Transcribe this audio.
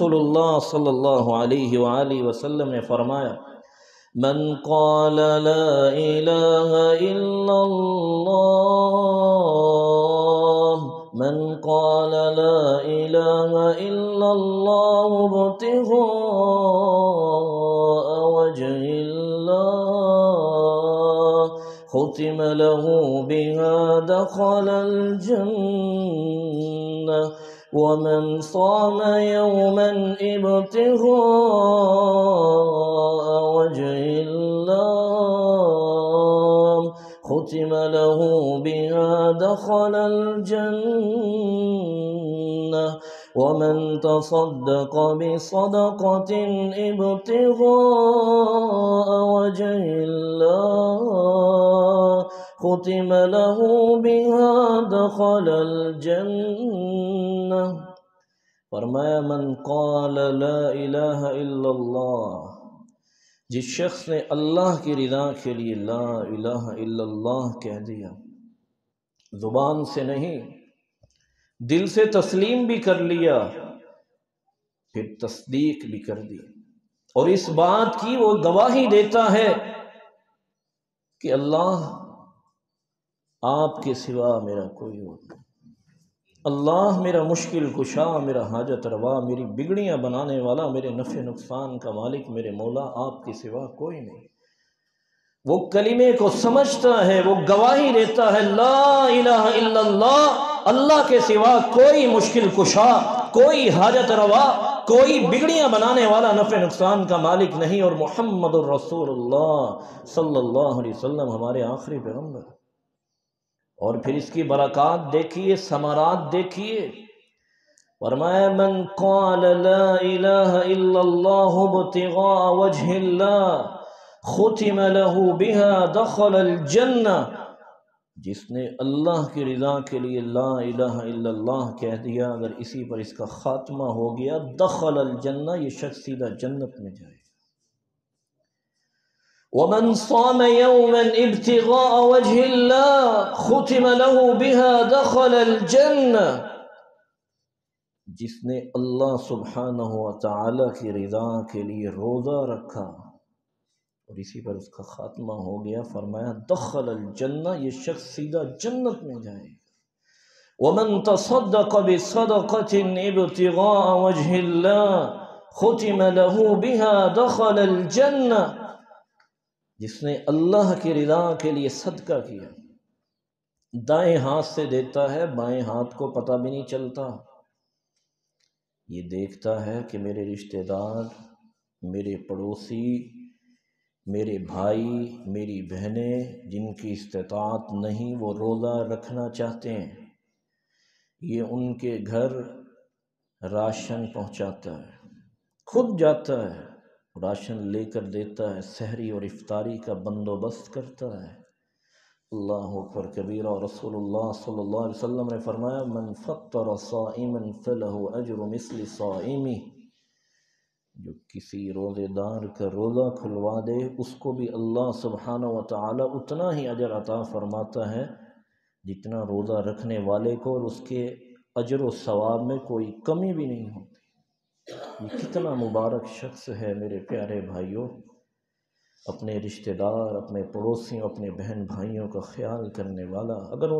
रसूलुल्लाह सल्लल्लाहु अलैहि वसल्लम ने फरमाया, मन क़ाल ला इलाहा इल्लल्लाह, मन क़ाल ला इलाहा इल्लल्लाह इब्तिग़ाअ वजहिल्लाह खुतिम लहू बिहा दख़लल जन्नह वमन साम यौमन इब्तिग़ाअ वजहिल्लाह खुतिम लहू बिहा दख़लल जन्नह वमन तसद्दक़ बिसदक़तिन इब्तिग़ाअ वजहिल्लाह खुतिम लहू बिहा दख़लल जन्नह। फरमाया, मन क़ाल ला इलाहा इल्लल्लाह, जिस शख्स ने अल्लाह की रिदा के लिए ला इलाहा इल्लल्लाह कह दिया, ज़ुबान से नहीं दिल से तस्लीम भी कर लिया, फिर तस्दीक भी कर दी, और इस बात की वो गवाही देता है कि अल्लाह आपके सिवा मेरा कोई और नहीं, अल्लाह मेरा मुश्किल कुशा, मेरा हाजत रवा, मेरी बिगड़ियां बनाने वाला, मेरे नफ़े नुकसान का मालिक, मेरे मौला, आपके सिवा कोई नहीं। वो कलिमे को समझता है, वो गवाही देता है, ला इलाहा इल्लल्लाह, अल्लाह के सिवा कोई मुश्किल कुशा, कोई हाजत रवा, कोई बिगड़ियां बनाने वाला, नफ़े नुकसान का मालिक नहीं, और मुहम्मदुर रसूलुल्लाह सल्लल्लाहु अलैहि वसल्लम हमारे आखिरी पैगंबर। और फिर इसकी बरक़ात देखिए, समारात देखिए। फरमाया, मन क़ाल ला इलाहा इल्लल्लाह इब्तिग़ाअ वजहिल्लाह खुतिम लहू बिहा दख़लल जन्नह, जिसने अल्लाह की रिदा के लिए ला इलाहा इल्लल्लाह कह दिया, अगर इसी पर इसका खात्मा हो गया, दख़लल जन्नह, ये शख्स सीधा जन्नत में जाएगा। वमन साम यौमन इब्तिग़ाअ वजहिल्लाह खुतिम लहू बिहा दख़लल जन्नह, जिसने अल्लाह सुब्हानहु व तआला की रिदा के लिए रोज़ा रखा और इसी पर उसका खात्मा हो गया, फरमाया दख़लल जन्नह, ये शख्स सीधा जन्नत में जाएगा। वमन तसद्दक़ बिसदक़तिन इब्तिग़ाअ वजहिल्लाह खुतिम लहू बिहा दख़लल जन्नह, जिसने अल्लाह की रिदा के लिए सदका किया, दाएं हाथ से देता है, बाएं हाथ को पता भी नहीं चलता, ये देखता है कि मेरे रिश्तेदार, मेरे पड़ोसी, मेरे भाई, मेरी बहनें, जिनकी इस्तिताअत नहीं, वो रोज़ा रखना चाहते हैं, ये उनके घर राशन पहुंचाता है, खुद जाता है, राशन लेकर देता है, सहरी और इफ्तारी का बंदोबस्त करता है। अल्लाहु अकबर कबीरा। और रसूलुल्लाह सल्लल्लाहु अलैहि वसल्लम ने फरमाया, मन फत्तर साइमन फलहु अज्रु मिस्ली साइमी, जो किसी रोज़ेदार का रोज़ा खुलवा दे, उसको भी अल्लाह सुब्हानहु व तआला उतना ही अजर अता फरमाता है जितना रोज़ा रखने वाले को, और उसके अजर व सवाब में कोई कमी भी नहीं होती। ये कितना मुबारक शख्स है मेरे प्यारे भाइयों, अपने रिश्तेदार, अपने पड़ोसियों, अपने बहन भाइयों का ख्याल करने वाला। अगर